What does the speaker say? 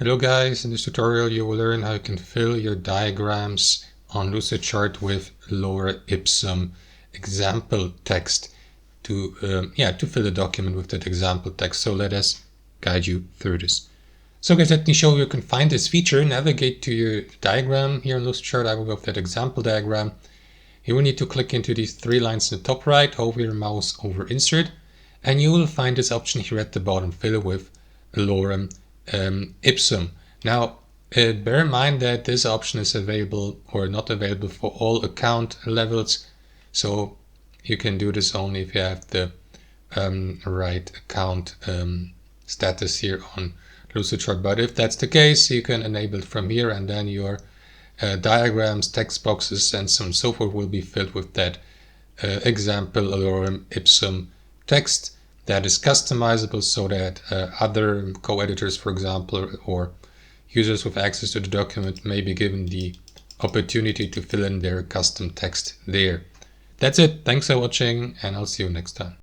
Hello guys, in this tutorial you will learn how you can fill your diagrams on Lucidchart with Lorem Ipsum example text to fill the document with that example text. So let us guide you through this. So guys, let me show you can find this feature. Navigate to your diagram here in Lucidchart. I will go with that example diagram. You will need to click into these three lines in the top right, hover your mouse over insert, and you will find this option here at the bottom, fill with Lorem Ipsum. Now, bear in mind that this option is available or not available for all account levels. So you can do this only if you have the right account status here on Lucidchart. But if that's the case, you can enable it from here, and then your diagrams, text boxes, and so forth will be filled with that example Lorem Ipsum text that is customizable, so that other co-editors, for example, or users with access to the document may be given the opportunity to fill in their custom text there. That's it. Thanks for watching, and I'll see you next time.